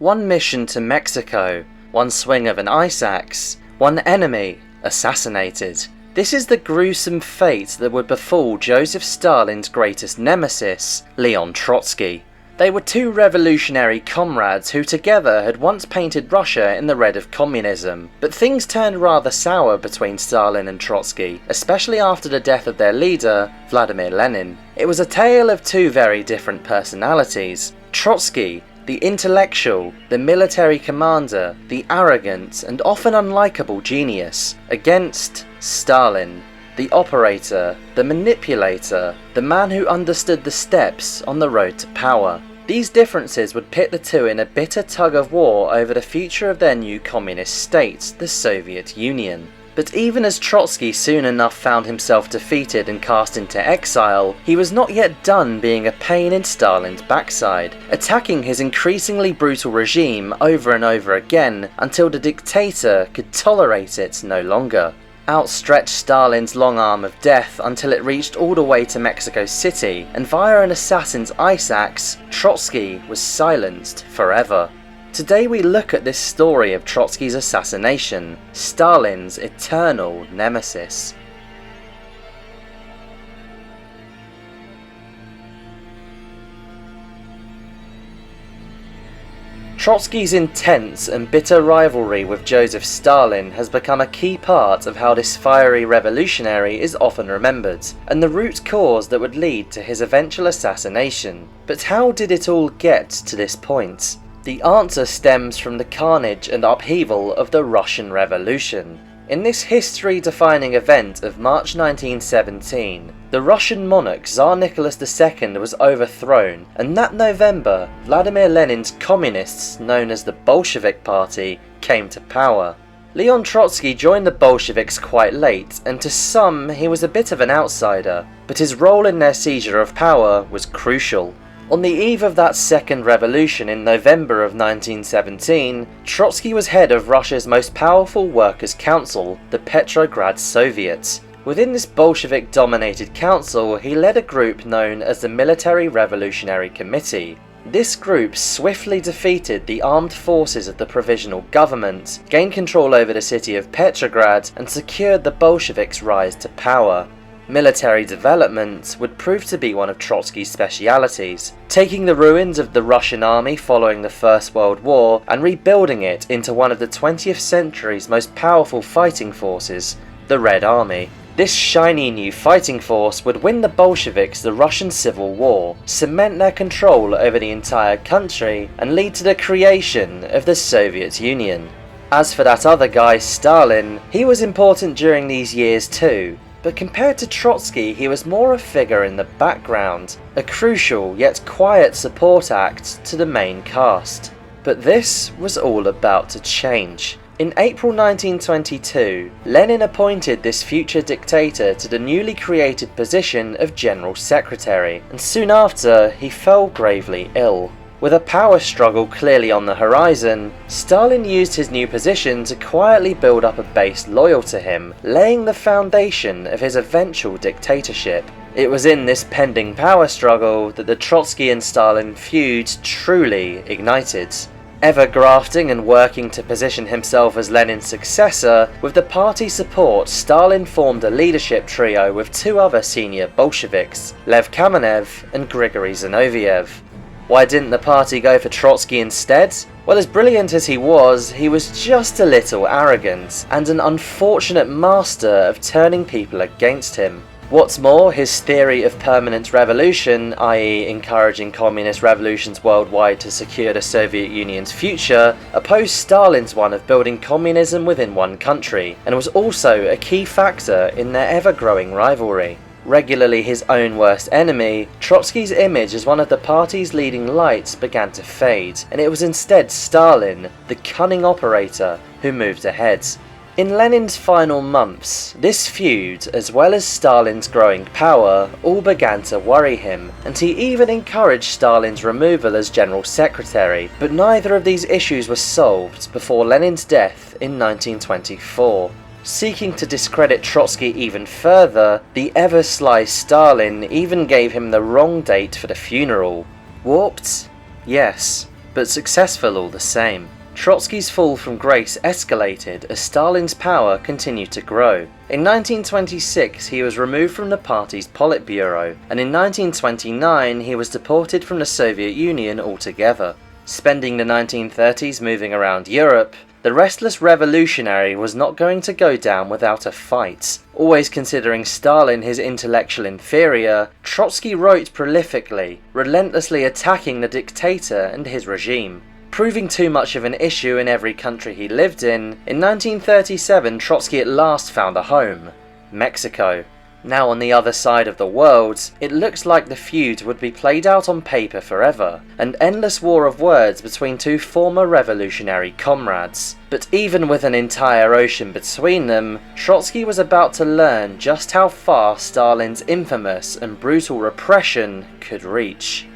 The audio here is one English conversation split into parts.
One mission to Mexico, one swing of an ice axe, one enemy assassinated. This is the gruesome fate that would befall Joseph Stalin's greatest nemesis, Leon Trotsky. They were two revolutionary comrades who together had once painted Russia in the red of communism, but things turned rather sour between Stalin and Trotsky, especially after the death of their leader, Vladimir Lenin. It was a tale of two very different personalities. Trotsky, the intellectual, the military commander, the arrogant and often unlikable genius, against Stalin, the operator, the manipulator, the man who understood the steps on the road to power. These differences would pit the two in a bitter tug of war over the future of their new communist state, the Soviet Union. But even as Trotsky soon enough found himself defeated and cast into exile, he was not yet done being a pain in Stalin's backside, attacking his increasingly brutal regime over and over again until the dictator could tolerate it no longer. Outstretched Stalin's long arm of death until it reached all the way to Mexico City, and via an assassin's ice axe, Trotsky was silenced forever. Today we look at this story of Trotsky's assassination, Stalin's eternal nemesis. Trotsky's intense and bitter rivalry with Joseph Stalin has become a key part of how this fiery revolutionary is often remembered, and the root cause that would lead to his eventual assassination. But how did it all get to this point? The answer stems from the carnage and upheaval of the Russian Revolution. In this history-defining event of March 1917, the Russian monarch Tsar Nicholas II was overthrown, and that November, Vladimir Lenin's communists, known as the Bolshevik Party, came to power. Leon Trotsky joined the Bolsheviks quite late, and to some he was a bit of an outsider, but his role in their seizure of power was crucial. On the eve of that second revolution in November of 1917, Trotsky was head of Russia's most powerful workers' council, the Petrograd Soviet. Within this Bolshevik-dominated council, he led a group known as the Military Revolutionary Committee. This group swiftly defeated the armed forces of the provisional government, gained control over the city of Petrograd, and secured the Bolsheviks' rise to power. Military development would prove to be one of Trotsky's specialities, taking the ruins of the Russian army following the First World War and rebuilding it into one of the 20th century's most powerful fighting forces, the Red Army. This shiny new fighting force would win the Bolsheviks the Russian Civil War, cement their control over the entire country, and lead to the creation of the Soviet Union. As for that other guy, Stalin, he was important during these years too. But compared to Trotsky, he was more a figure in the background, a crucial yet quiet support act to the main cast. But this was all about to change. In April 1922, Lenin appointed this future dictator to the newly created position of General Secretary, and soon after he fell gravely ill. With a power struggle clearly on the horizon, Stalin used his new position to quietly build up a base loyal to him, laying the foundation of his eventual dictatorship. It was in this pending power struggle that the Trotsky and Stalin feud truly ignited. Ever grafting and working to position himself as Lenin's successor, with the party's support, Stalin formed a leadership trio with two other senior Bolsheviks, Lev Kamenev and Grigory Zinoviev. Why didn't the party go for Trotsky instead? Well, as brilliant as he was just a little arrogant, and an unfortunate master of turning people against him. What's more, his theory of permanent revolution, i.e. encouraging communist revolutions worldwide to secure the Soviet Union's future, opposed Stalin's one of building communism within one country, and was also a key factor in their ever-growing rivalry. Regularly his own worst enemy, Trotsky's image as one of the party's leading lights began to fade, and it was instead Stalin, the cunning operator, who moved ahead. In Lenin's final months, this feud, as well as Stalin's growing power, all began to worry him, and he even encouraged Stalin's removal as General Secretary, but neither of these issues were solved before Lenin's death in 1924. Seeking to discredit Trotsky even further, the ever-sly Stalin even gave him the wrong date for the funeral. Warped? Yes. but successful all the same. Trotsky's fall from grace escalated as Stalin's power continued to grow. In 1926 he was removed from the party's Politburo, and in 1929 he was deported from the Soviet Union altogether. Spending the 1930s moving around Europe, the restless revolutionary was not going to go down without a fight. Always considering Stalin his intellectual inferior, Trotsky wrote prolifically, relentlessly attacking the dictator and his regime. Proving too much of an issue in every country he lived in 1937 Trotsky at last found a home: Mexico. Now on the other side of the world, it looks like the feud would be played out on paper forever, an endless war of words between two former revolutionary comrades. But even with an entire ocean between them, Trotsky was about to learn just how far Stalin's infamous and brutal repression could reach.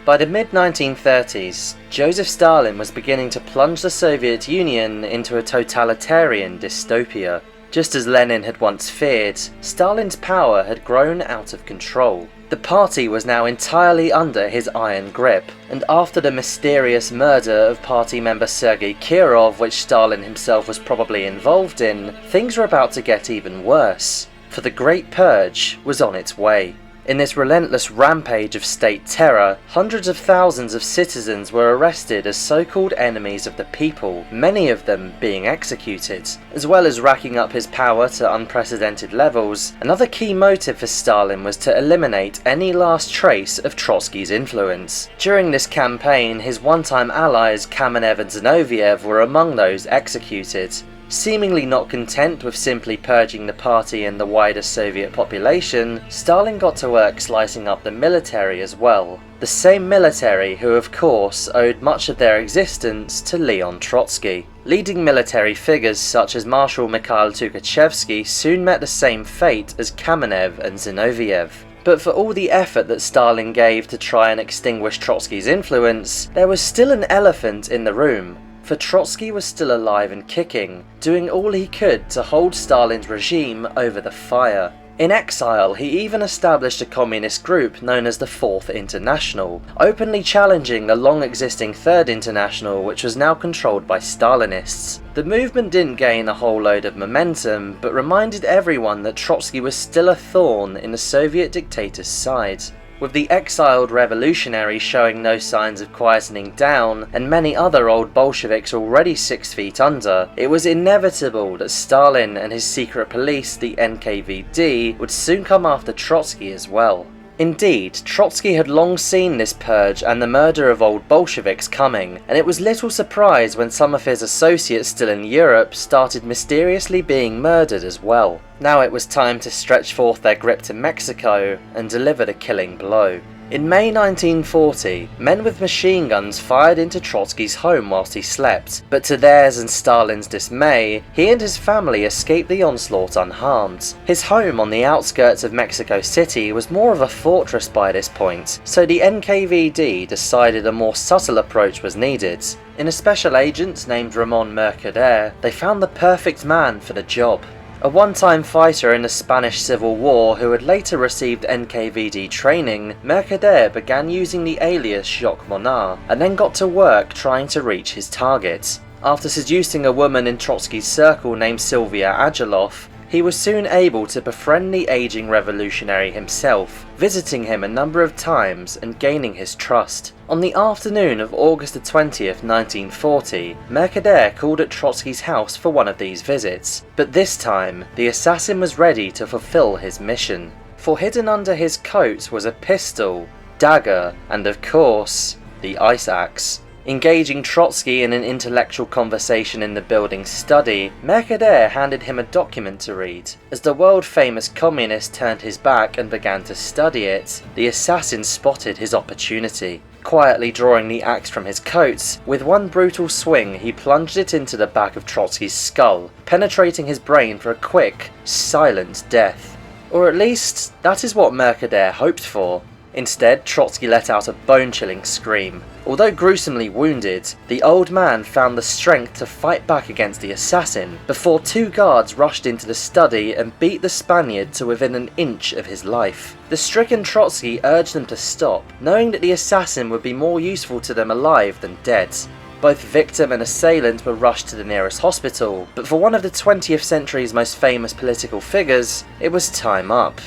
By the mid-1930s, Joseph Stalin was beginning to plunge the Soviet Union into a totalitarian dystopia. Just as Lenin had once feared, Stalin's power had grown out of control. The party was now entirely under his iron grip, and after the mysterious murder of party member Sergei Kirov, which Stalin himself was probably involved in, things were about to get even worse, for the Great Purge was on its way. In this relentless rampage of state terror, hundreds of thousands of citizens were arrested as so-called enemies of the people, many of them being executed. As well as racking up his power to unprecedented levels, another key motive for Stalin was to eliminate any last trace of Trotsky's influence. During this campaign, his one-time allies Kamenev and Zinoviev were among those executed. Seemingly not content with simply purging the party and the wider Soviet population, Stalin got to work slicing up the military as well. The same military who of course owed much of their existence to Leon Trotsky. Leading military figures such as Marshal Mikhail Tukhachevsky soon met the same fate as Kamenev and Zinoviev. But for all the effort that Stalin gave to try and extinguish Trotsky's influence, there was still an elephant in the room. For Trotsky was still alive and kicking, doing all he could to hold Stalin's regime over the fire. In exile, he even established a communist group known as the Fourth International, openly challenging the long-existing Third International, which was now controlled by Stalinists. The movement didn't gain a whole load of momentum, but reminded everyone that Trotsky was still a thorn in the Soviet dictator's side. With the exiled revolutionary showing no signs of quietening down, and many other old Bolsheviks already 6 feet under, it was inevitable that Stalin and his secret police, the NKVD, would soon come after Trotsky as well. Indeed, Trotsky had long seen this purge and the murder of old Bolsheviks coming, and it was little surprise when some of his associates still in Europe started mysteriously being murdered as well. Now it was time to stretch forth their grip to Mexico and deliver the killing blow. In May 1940, men with machine guns fired into Trotsky's home whilst he slept, but to theirs and Stalin's dismay, he and his family escaped the onslaught unharmed. His home on the outskirts of Mexico City was more of a fortress by this point, so the NKVD decided a more subtle approach was needed. In a special agent named Ramon Mercader, they found the perfect man for the job. A one-time fighter in the Spanish Civil War who had later received NKVD training, Mercader began using the alias Jacques Monard, and then got to work trying to reach his target. After seducing a woman in Trotsky's circle named Sylvia Agilov, he was soon able to befriend the aging revolutionary himself, visiting him a number of times and gaining his trust. On the afternoon of August 20th, 1940, Mercader called at Trotsky's house for one of these visits, but this time, the assassin was ready to fulfill his mission. For hidden under his coat was a pistol, dagger, and of course, the ice axe. Engaging Trotsky in an intellectual conversation in the building's study, Mercader handed him a document to read. As the world-famous communist turned his back and began to study it, the assassin spotted his opportunity. Quietly drawing the axe from his coat, with one brutal swing he plunged it into the back of Trotsky's skull, penetrating his brain for a quick, silent death. Or at least, that is what Mercader hoped for. Instead, Trotsky let out a bone-chilling scream. Although gruesomely wounded, the old man found the strength to fight back against the assassin before two guards rushed into the study and beat the Spaniard to within an inch of his life. The stricken Trotsky urged them to stop, knowing that the assassin would be more useful to them alive than dead. Both victim and assailant were rushed to the nearest hospital, but for one of the 20th century's most famous political figures, it was time up.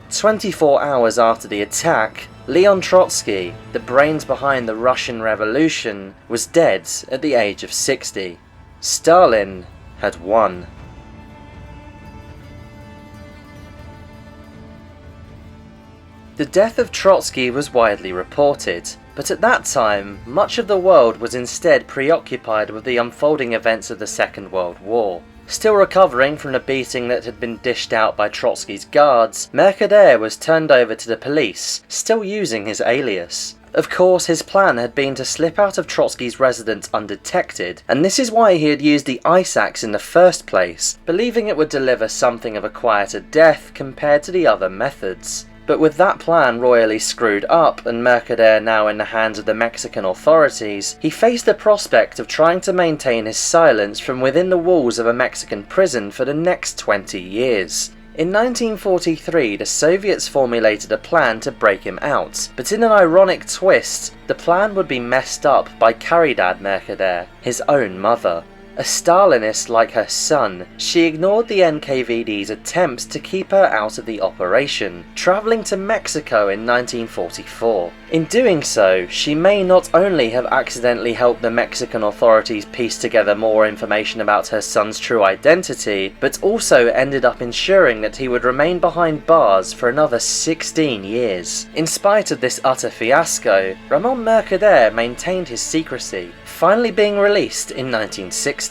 24 hours after the attack, Leon Trotsky, the brains behind the Russian Revolution, was dead at the age of 60. Stalin had won. The death of Trotsky was widely reported, but at that time, much of the world was instead preoccupied with the unfolding events of the Second World War. Still recovering from the beating that had been dished out by Trotsky's guards, Mercader was turned over to the police, still using his alias. Of course, his plan had been to slip out of Trotsky's residence undetected, and this is why he had used the ice axe in the first place, believing it would deliver something of a quieter death compared to the other methods. But with that plan royally screwed up and Mercader now in the hands of the Mexican authorities, he faced the prospect of trying to maintain his silence from within the walls of a Mexican prison for the next 20 years. In 1943, the Soviets formulated a plan to break him out, but in an ironic twist, the plan would be messed up by Caridad Mercader, his own mother. A Stalinist like her son, she ignored the NKVD's attempts to keep her out of the operation, travelling to Mexico in 1944. In doing so, she may not only have accidentally helped the Mexican authorities piece together more information about her son's true identity, but also ended up ensuring that he would remain behind bars for another 16 years. In spite of this utter fiasco, Ramon Mercader maintained his secrecy, finally being released in 1960.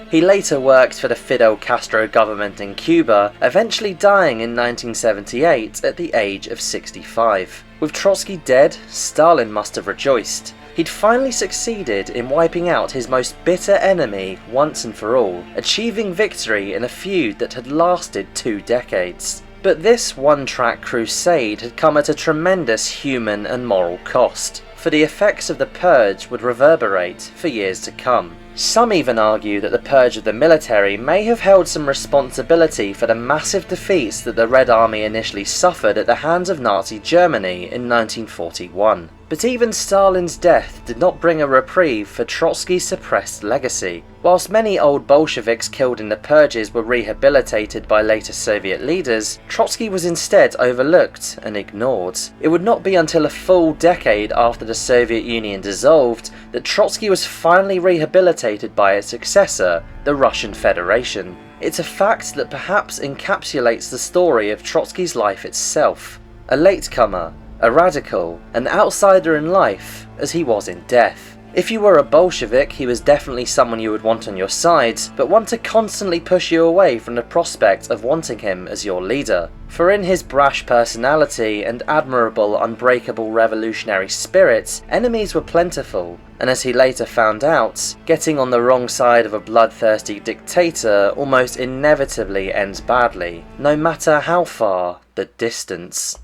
He later worked for the Fidel Castro government in Cuba, eventually dying in 1978 at the age of 65. With Trotsky dead, Stalin must have rejoiced. He'd finally succeeded in wiping out his most bitter enemy once and for all, achieving victory in a feud that had lasted 2 decades. But this one-track crusade had come at a tremendous human and moral cost, for the effects of the purge would reverberate for years to come. Some even argue that the purge of the military may have held some responsibility for the massive defeats that the Red Army initially suffered at the hands of Nazi Germany in 1941. But even Stalin's death did not bring a reprieve for Trotsky's suppressed legacy. Whilst many old Bolsheviks killed in the purges were rehabilitated by later Soviet leaders, Trotsky was instead overlooked and ignored. It would not be until a full decade after the Soviet Union dissolved that Trotsky was finally rehabilitated by its successor, the Russian Federation. It's a fact that perhaps encapsulates the story of Trotsky's life itself. A latecomer, a radical, an outsider in life, as he was in death. If you were a Bolshevik, he was definitely someone you would want on your side, but one to constantly push you away from the prospect of wanting him as your leader. For in his brash personality and admirable unbreakable revolutionary spirit, enemies were plentiful, and as he later found out, getting on the wrong side of a bloodthirsty dictator almost inevitably ends badly, no matter how far the distance.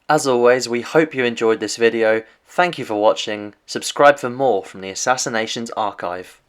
As always, we hope you enjoyed this video. Thank you for watching. Subscribe for more from the Assassinations archive.